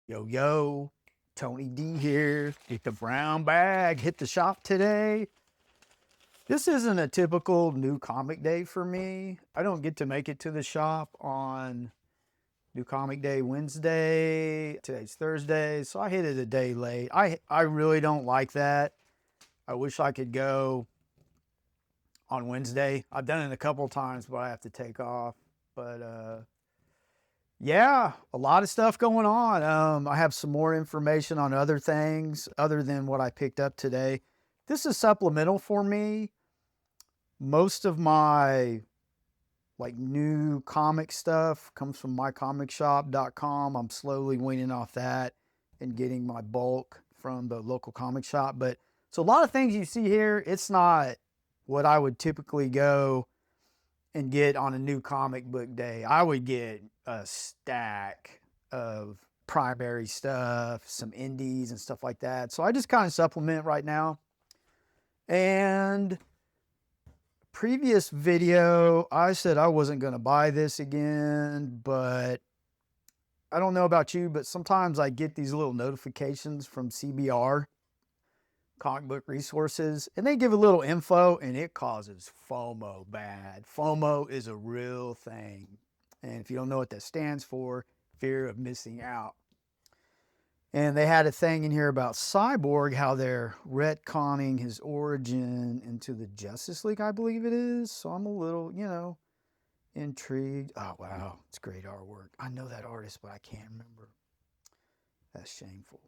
Yo, yo, Tony D here with the brown bag. Hit the shop today. This isn't a typical new comic day for me. I don't get to make it to the shop on New Comic Day Wednesday. Today's Thursday, so I hit it a day late. I really don't like that. I wish I could go on Wednesday. I've done it a couple times, but I have to take off. But yeah, a lot of stuff going on. I have some more information on other things other than what I picked up today. This is supplemental for me. Most of my new comic stuff comes from mycomicshop.com. I'm slowly weaning off that and getting my bulk from the local comic shop. But so a lot of things you see here, it's not what I would typically go and get on a new comic book day. I would get a stack of primary stuff, some indies and stuff like that. So I just kind of supplement right now. And previous video, I said I wasn't going to buy this again, but I don't know about you, but sometimes I get these little notifications from CBR, Comic Book Resources, and they give a little info and it causes FOMO bad. FOMO is a real thing. And if you don't know what that stands for, fear of missing out. And they had a thing in here about Cyborg, how they're retconning his origin into the Justice League, I believe it is. So I'm a little, intrigued. Oh, wow. It's great artwork. I know that artist, but I can't remember. That's shameful.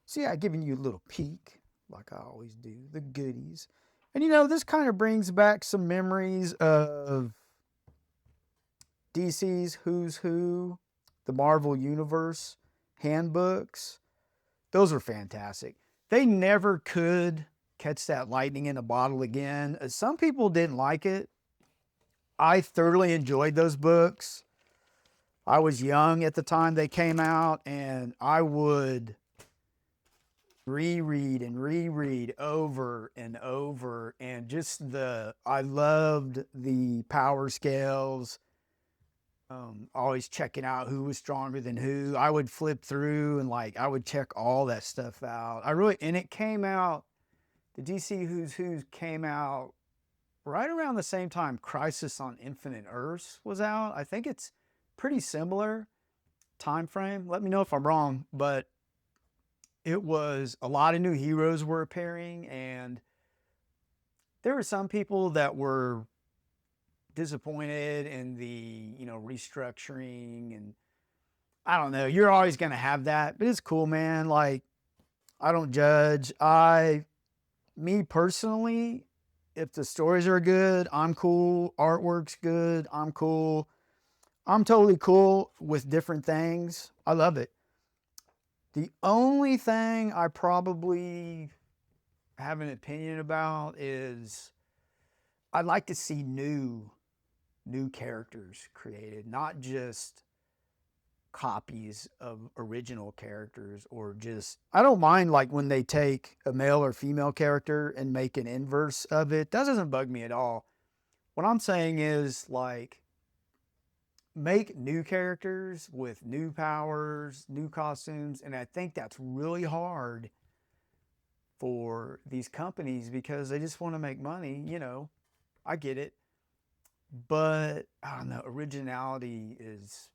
So yeah, giving you a little peek, like I always do, the goodies. And this kind of brings back some memories of DC's Who's Who, the Marvel Universe handbooks. Those were fantastic. They never could catch that lightning in a bottle again. Some people didn't like it. I thoroughly enjoyed those books. I was young at the time they came out, and I would reread and reread over and over. And I loved the power scales. Always checking out who was stronger than who. I would flip through and I would check all that stuff out. And it came out, the DC Who's Who came out right around the same time Crisis on Infinite Earths was out. I think it's pretty similar time frame. Let me know if I'm wrong, but it was a lot of new heroes were appearing, and there were some people that were disappointed in the restructuring, and I don't know, you're always going to have that, but it's cool, man. I don't judge. Me personally, if the stories are good, I'm cool. Artwork's good, I'm cool. I'm totally cool with different things. I love it. The only thing I probably have an opinion about is I'd like to see new characters created, not just copies of original characters, or just, I don't mind when they take a male or female character and make an inverse of it. That doesn't bug me at all. What I'm saying is make new characters with new powers, new costumes, and I think that's really hard for these companies because they just want to make money, I get it. But I don't know, originality is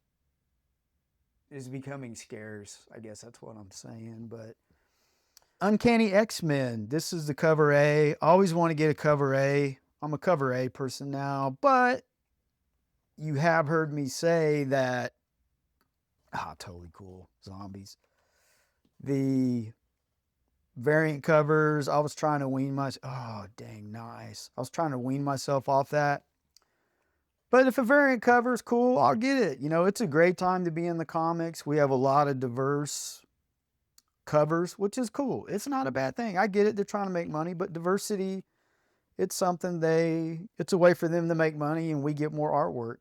becoming scarce. I guess that's what I'm saying. But Uncanny X-Men, this is the cover A. I always want to get a cover A. I'm a cover A person now, but you have heard me say that, totally cool, zombies. The variant covers, I was trying to wean myself, oh dang, nice. I was trying to wean myself off that. But if a variant cover is cool, I'll get it. It's a great time to be in the comics. We have a lot of diverse covers, which is cool. It's not a bad thing. I get it. They're trying to make money, but diversity, it's a way for them to make money, and we get more artwork.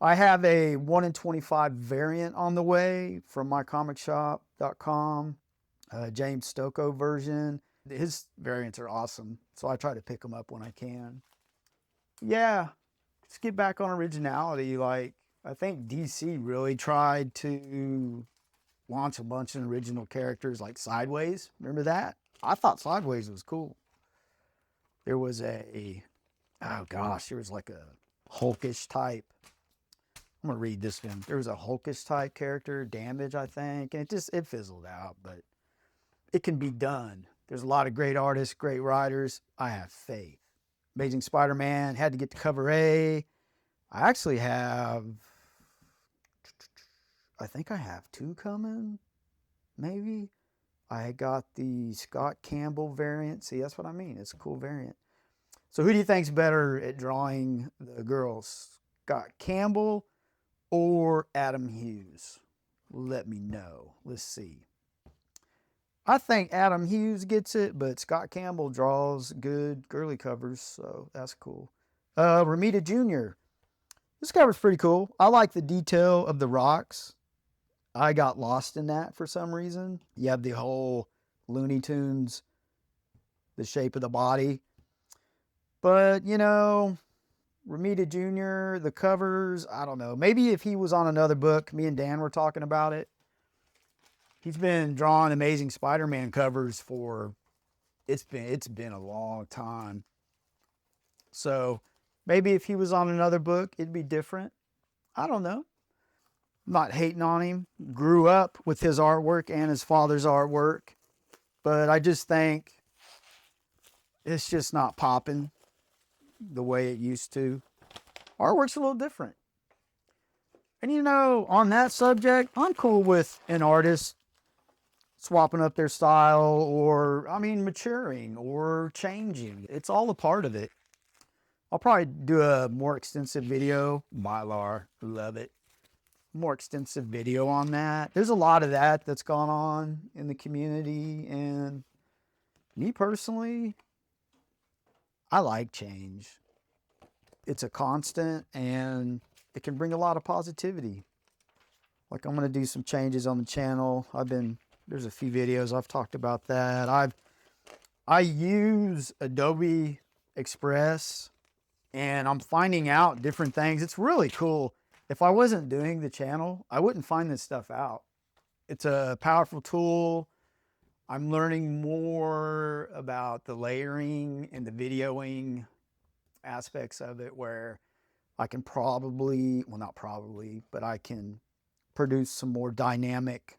I have a 1 in 25 variant on the way from mycomicshop.com, James Stokoe version. His variants are awesome, so I try to pick them up when I can. Yeah. Let's get back on originality. I think DC really tried to launch a bunch of original characters like Sideways. Remember that? I thought Sideways was cool. There was oh gosh, there was like a Hulkish type. I'm gonna read this one. There was a Hulkish type character, Damage, I think, and it fizzled out, but it can be done. There's a lot of great artists, great writers. I have faith. Amazing Spider-Man, had to get to cover A. I actually have, I think I have 2 coming, maybe. I got the Scott Campbell variant. See, that's what I mean. It's a cool variant. So who do you think's better at drawing the girls? Scott Campbell or Adam Hughes? Let me know. Let's see. I think Adam Hughes gets it, but Scott Campbell draws good girly covers, so that's cool. Romita Jr. This cover's pretty cool. I like the detail of the rocks. I got lost in that for some reason. You have the whole Looney Tunes, the shape of the body. But, you know, Romita Jr., the covers, I don't know. Maybe if he was on another book, me and Dan were talking about it. He's been drawing Amazing Spider-Man covers for, it's been a long time. So maybe if he was on another book, it'd be different. I don't know. I'm not hating on him. Grew up with his artwork and his father's artwork. But I just think it's just not popping the way it used to. Artwork's a little different. And you know, on that subject, I'm cool with an artist swapping up their style or, I mean, maturing or changing. It's all a part of it. I'll probably do a more extensive video. Mylar, love it. More extensive video on that. There's a lot of that that's gone on in the community, and me personally, I like change. It's a constant and it can bring a lot of positivity. Like, I'm going to do some changes on the channel. There's a few videos I've talked about that. I use Adobe Express and I'm finding out different things. It's really cool. If I wasn't doing the channel, I wouldn't find this stuff out. It's a powerful tool. I'm learning more about the layering and the videoing aspects of it, where I can probably, well, not probably, but I can produce some more dynamic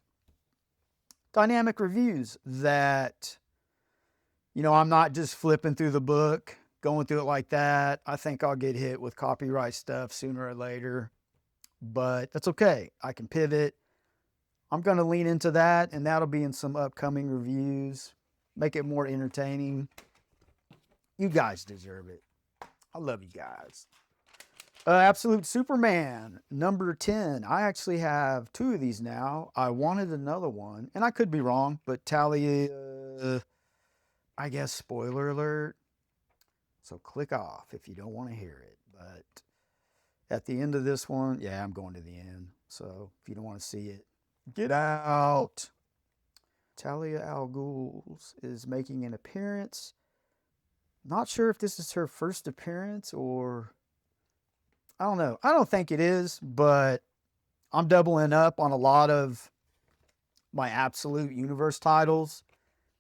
reviews that, you know, I'm not just flipping through the book, going through it like that. I think I'll get hit with copyright stuff sooner or later, but that's okay. I can pivot. I'm going to lean into that, and that'll be in some upcoming reviews. Make it more entertaining. You guys deserve it. I love you guys. Absolute Superman, number 10. I actually have 2 of these now. I wanted another one, and I could be wrong, but Talia, I guess, spoiler alert. So click off if you don't want to hear it. But at the end of this one, yeah, I'm going to the end. So if you don't want to see it, get out. Talia al Ghul is making an appearance. Not sure if this is her first appearance or, I don't know. I don't think it is, but I'm doubling up on a lot of my Absolute Universe titles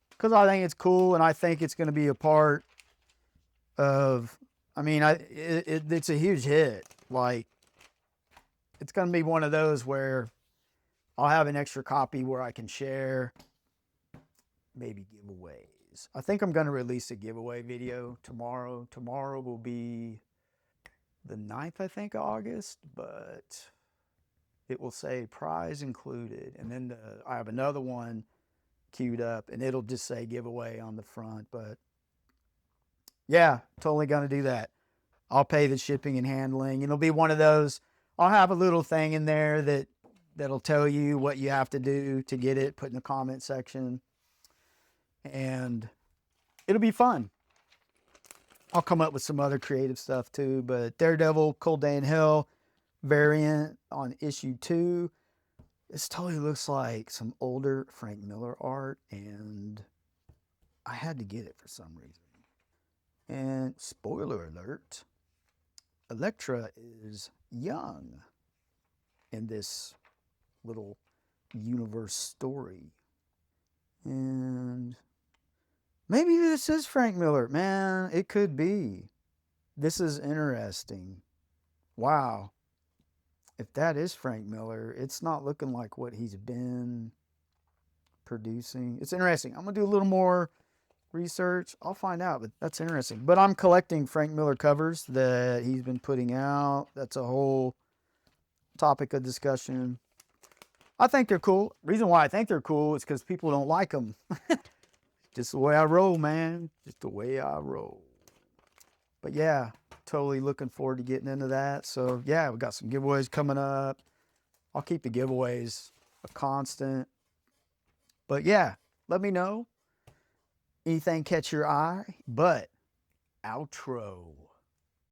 because I think it's cool, and I think it's going to be a part of, I mean, it's a huge hit. Like, it's going to be one of those where I'll have an extra copy where I can share, maybe giveaways. I think I'm going to release a giveaway video tomorrow. Tomorrow will be the 9th, I think, August, but it will say prize included. And then I have another one queued up, and it'll just say giveaway on the front. But yeah, totally going to do that. I'll pay the shipping and handling. It'll be one of those, I'll have a little thing in there that'll tell you what you have to do to get it, put in the comment section. And it'll be fun. I'll come up with some other creative stuff too, but Daredevil, Cold Day in Hell variant on issue 2. This totally looks like some older Frank Miller art, and I had to get it for some reason. And spoiler alert, Elektra is young in this little universe story. And maybe this is Frank Miller. Man, it could be. This is interesting. Wow. If that is Frank Miller, it's not looking like what he's been producing. It's interesting. I'm going to do a little more research. I'll find out, but that's interesting. But I'm collecting Frank Miller covers that he's been putting out. That's a whole topic of discussion. I think they're cool. Reason why I think they're cool is because people don't like them. Just the way I roll, man. Just the way I roll. But yeah, totally looking forward to getting into that. So yeah, we got some giveaways coming up. I'll keep the giveaways a constant. But yeah, let me know. Anything catch your eye? But outro.